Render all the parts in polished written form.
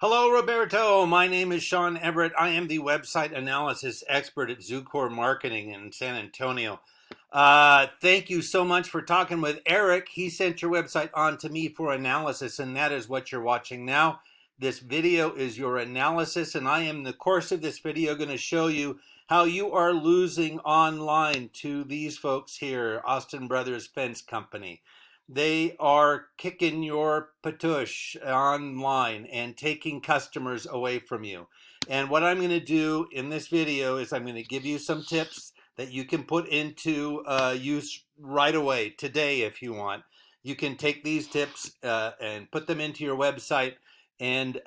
Hello, Roberto. My name is Sean Everett. I am the website analysis expert at Zucor Marketing in San Antonio. Thank you so much for talking with Eric. He sent your website on to me for analysis, and that is what you're watching now. This video is your analysis, and I am in the course of this video going to show you how you are losing online to these folks here, Austin Brothers Fence Company. They are kicking your patush online and taking customers away from you. And what I'm going to do in this video is I'm going to give you some tips that you can put into use right away today if you want. You can take these tips and put them into your website and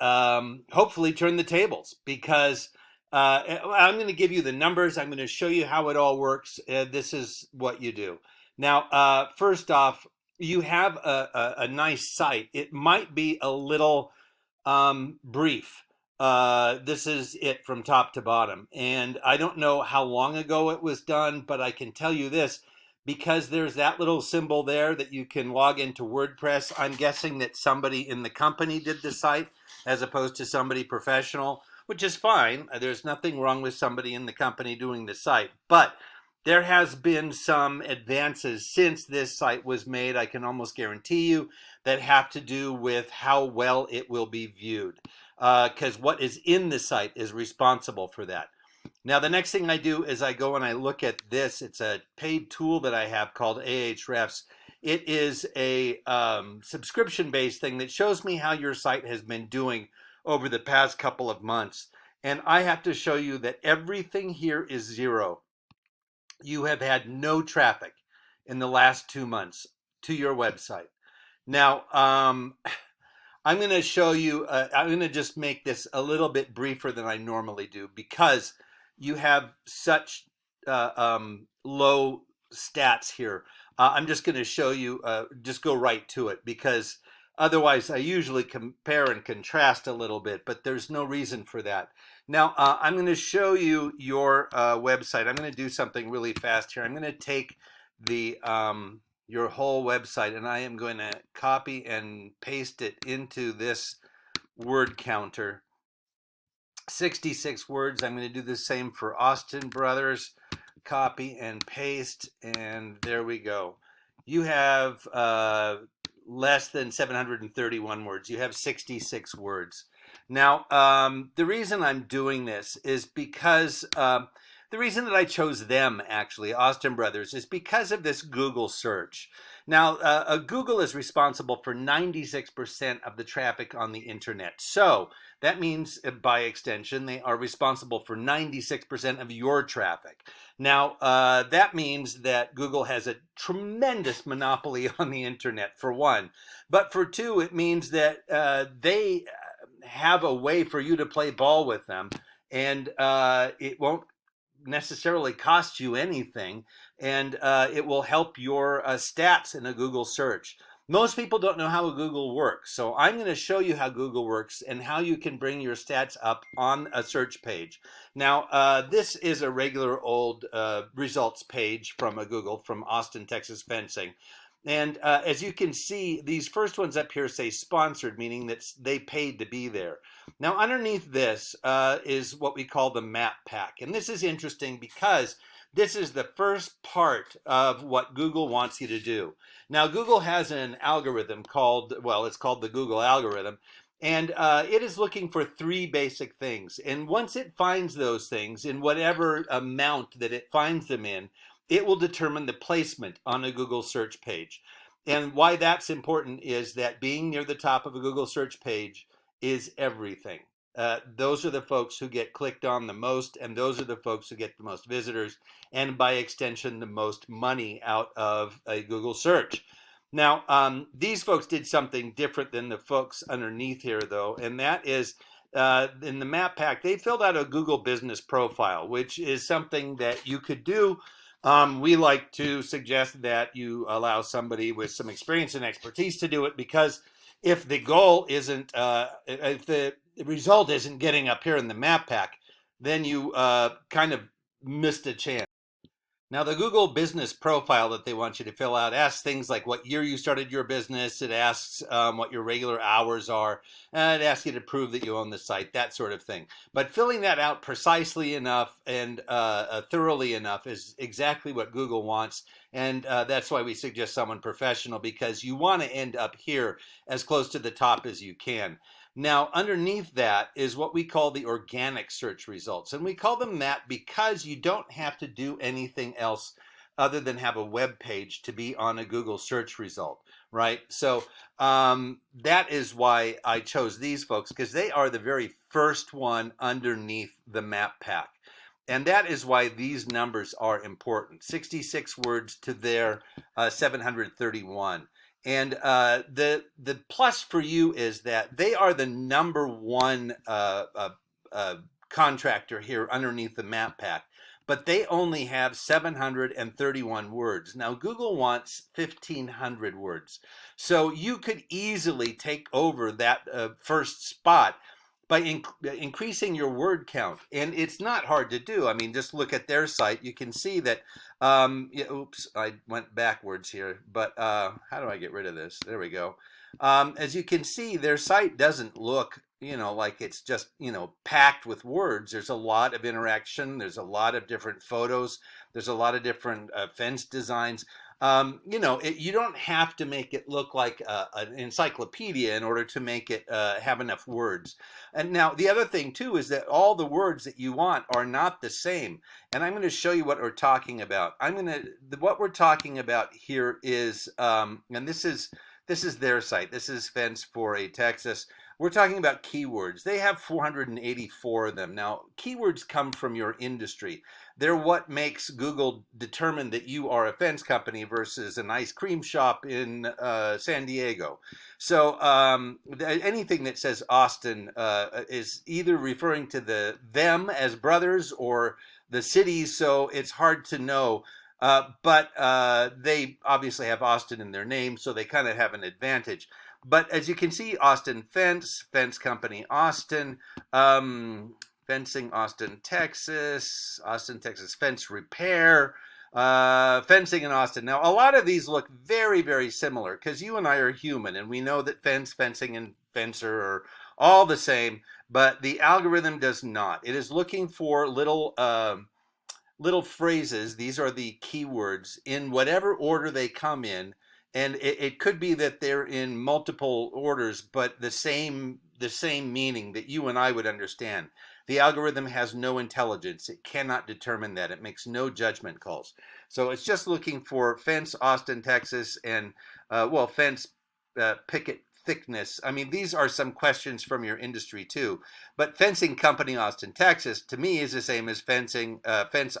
hopefully turn the tables, because I'm going to give you the numbers. I'm going to show you how it all works. This is what you do. Now, first off, you have a nice site. It might be a little brief. This is it from top to bottom. And I don't know how long ago it was done, but I can tell you this, because there's that little symbol there that you can log into WordPress. I'm guessing that somebody in the company did the site as opposed to somebody professional, which is fine. There's nothing wrong with somebody in the company doing the site. But there has been some advances since this site was made, I can almost guarantee you, that have to do with how well it will be viewed, because what is in the site is responsible for that. Now, the next thing I do is I go and I look at this. It's a paid tool that I have called Ahrefs. It is a subscription-based thing that shows me how your site has been doing over the past couple of months. And I have to show you that everything here is zero. You have had no traffic in the last 2 months to your website. Now, I'm going to show you, I'm going to just make this a little bit briefer than I normally do, because you have such low stats here. I'm just going to show you, just go right to it, because otherwise I usually compare and contrast a little bit, but there's no reason for that. Now, I'm going to show you your website. I'm going to do something really fast here. I'm going to take the your whole website, and I am going to copy and paste it into this word counter. 66 words. I'm going to do the same for Austin Brothers. Copy and paste, and there we go. You have less than 731 words. You have 66 words. Now, the reason I'm doing this is because the reason that I chose them, actually, Austin Brothers, is because of this Google search. Now, Google is responsible for 96% of the traffic on the internet. So that means, by extension, they are responsible for 96% of your traffic. Now, that means that Google has a tremendous monopoly on the internet, for one. But for two, it means that they have a way for you to play ball with them, and it won't necessarily cost you anything, and it will help your stats in a Google search. Most people don't know how Google works, so I'm going to show you how Google works and how you can bring your stats up on a search page. Now, this is a regular old results page from Google, from Austin, Texas Fencing. And as you can see, these first ones up here say sponsored, meaning that they paid to be there. Now, underneath this is what we call the map pack. And this is interesting because this is the first part of what Google wants you to do. Now, Google has an algorithm called, well, it's called the Google algorithm. And it is looking for three basic things. And once it finds those things, in whatever amount that it finds them in, it will determine the placement on a Google search page. And why that's important is that being near the top of a Google search page is everything. Those are the folks who get clicked on the most, and those are the folks who get the most visitors, and by extension, the most money out of a Google search. Now, these folks did something different than the folks underneath here, though, and that is in the map pack, they filled out a Google business profile, which is something that you could do. We like to suggest that you allow somebody with some experience and expertise to do it, because if the goal isn't, if the result isn't getting up here in the map pack, then you kind of missed a chance. Now, the Google business profile that they want you to fill out asks things like what year you started your business. It asks what your regular hours are. And it asks you to prove that you own the site, that sort of thing. But filling that out precisely enough and thoroughly enough is exactly what Google wants. And that's why we suggest someone professional, because you want to end up here as close to the top as you can. Now, underneath that is what we call the organic search results. And we call them that because you don't have to do anything else other than have a web page to be on a Google search result, right? So that is why I chose these folks, because they are the very first one underneath the map pack. And that is why these numbers are important. 66 words to their 731. And the plus for you is that they are the number one contractor here underneath the map pack, but they only have 731 words. Now, Google wants 1,500 words. So you could easily take over that first spot by increasing your word count. And it's not hard to do. I mean, just look at their site. You can see that, oops, I went backwards here, but how do I get rid of this? There we go. As you can see, their site doesn't look, like it's just, packed with words. There's a lot of interaction. There's a lot of different photos. There's a lot of different fence designs. You don't have to make it look like an encyclopedia in order to make it have enough words. And now the other thing too is that all the words that you want are not the same. And I'm going to show you what we're talking about. What we're talking about here is, and this is their site. This is Fence for a Texas. We're talking about keywords. They have 484 of them. Now, keywords come from your industry. They're what makes Google determine that you are a fence company versus an ice cream shop in San Diego. So anything that says Austin is either referring to them as brothers or the cities, so it's hard to know. But they obviously have Austin in their name, so they kind of have an advantage. But as you can see, Austin Fence, Fence Company Austin, Fencing Austin, Texas Fence Repair, Fencing in Austin. Now, a lot of these look very, very similar because you and I are human, and we know that fence, fencing, and fencer are all the same, but the algorithm does not. It is looking for little phrases. These are the keywords in whatever order they come in. And it could be that they're in multiple orders, but the same meaning that you and I would understand. The algorithm has no intelligence. It cannot determine that. It makes no judgment calls. So it's just looking for fence, Austin, Texas, and, fence, picket thickness. I mean, these are some questions from your industry too. But Fencing Company Austin, Texas, to me is the same as Fence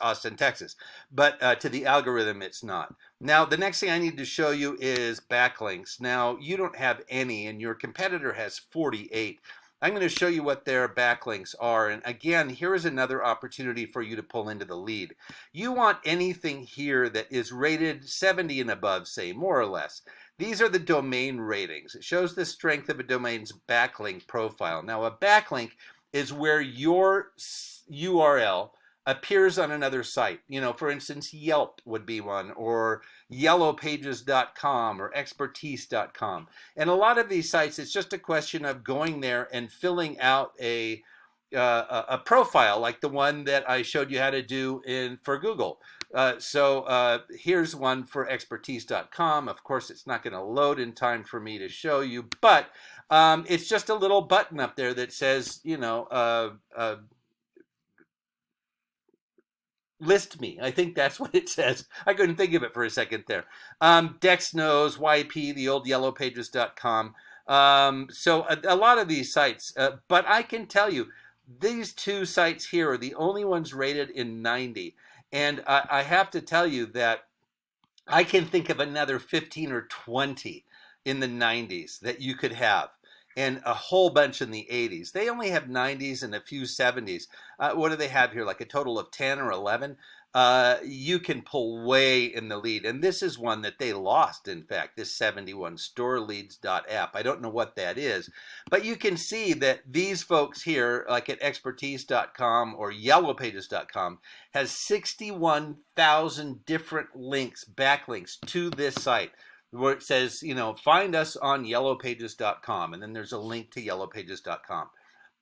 Austin, Texas. But to the algorithm, it's not. Now, the next thing I need to show you is backlinks. Now, you don't have any, and your competitor has 48. I'm going to show you what their backlinks are. And again, here is another opportunity for you to pull into the lead. You want anything here that is rated 70 and above, say, more or less. These are the domain ratings. It shows the strength of a domain's backlink profile. Now, a backlink is where your URL appears on another site. For instance, Yelp would be one, or yellowpages.com or expertise.com. And a lot of these sites, it's just a question of going there and filling out a profile like the one that I showed you how to do for Google. So here's one for expertise.com. Of course, it's not going to load in time for me to show you, but it's just a little button up there that says, list me. I think that's what it says. I couldn't think of it for a second there. Dex knows, YP, the old yellowpages.com. So a lot of these sites, but I can tell you, these two sites here are the only ones rated in 90. And I have to tell you that I can think of another 15 or 20 in the 90s that you could have, and a whole bunch in the 80s. They only have 90s and a few 70s. What do they have here? Like a total of 10 or 11? you can pull way in the lead. And this is one that they lost, in fact, this 71 storeleads.app. I don't know what that is, but you can see that these folks here, like at expertise.com or yellowpages.com, has 61,000 different links, backlinks to this site, where it says, find us on yellowpages.com. And then there's a link to yellowpages.com.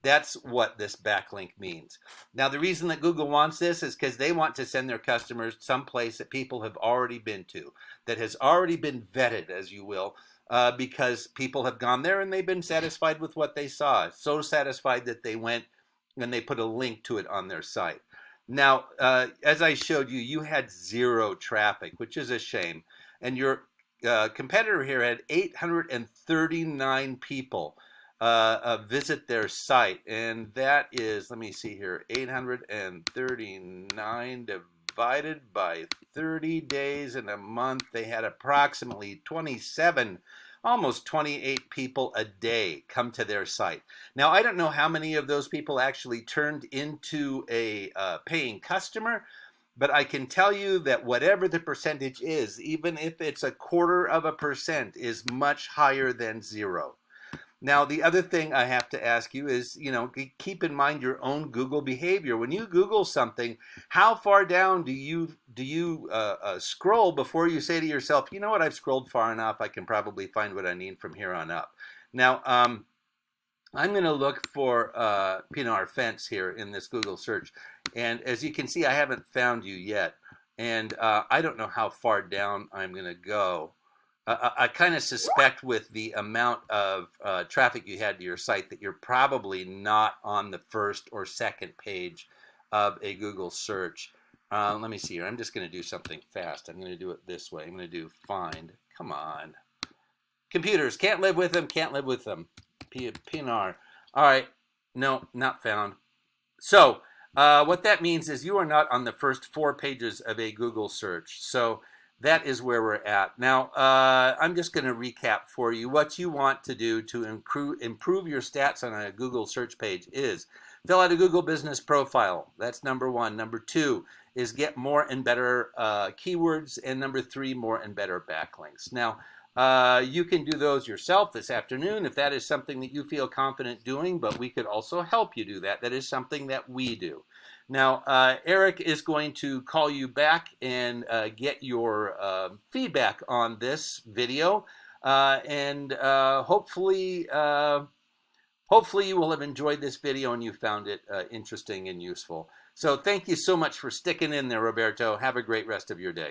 That's what this backlink means. Now, the reason that Google wants this is because they want to send their customers someplace that people have already been to, that has already been vetted, as you will, because people have gone there and they've been satisfied with what they saw. So satisfied that they went and they put a link to it on their site. Now, as I showed you, you had zero traffic, which is a shame. And your competitor here had 839 people visit their site, and that is, let me see here, 839 divided by 30 days in a month. They had approximately 27, almost 28 people a day come to their site. Now, I don't know how many of those people actually turned into a paying customer, but I can tell you that whatever the percentage is, even if it's 0.25%, is much higher than zero. Now, the other thing I have to ask you is, keep in mind your own Google behavior. When you Google something, how far down do you scroll before you say to yourself, you know what, I've scrolled far enough, I can probably find what I need from here on up. Now, I'm going to look for Pinar fence here in this Google search. And as you can see, I haven't found you yet. And I don't know how far down I'm going to go. I kind of suspect with the amount of traffic you had to your site that you're probably not on the first or second page of a Google search. Let me see here. I'm just going to do something fast. I'm going to do it this way. I'm going to do find. Come on. Computers, can't live with them, can't live with them. Pinar. All right. No, not found. So what that means is you are not on the first 4 pages of a Google search. So that is where we're at. Now, I'm just going to recap for you. What you want to do to improve your stats on a Google search page is fill out a Google business profile. That's number 1. Number 2 is get more and better keywords. And number 3, more and better backlinks. Now, you can do those yourself this afternoon if that is something that you feel confident doing, but we could also help you do that. That is something that we do. Now, Eric is going to call you back and get your feedback on this video, and hopefully you will have enjoyed this video and you found it interesting and useful. So thank you so much for sticking in there, Roberto. Have a great rest of your day.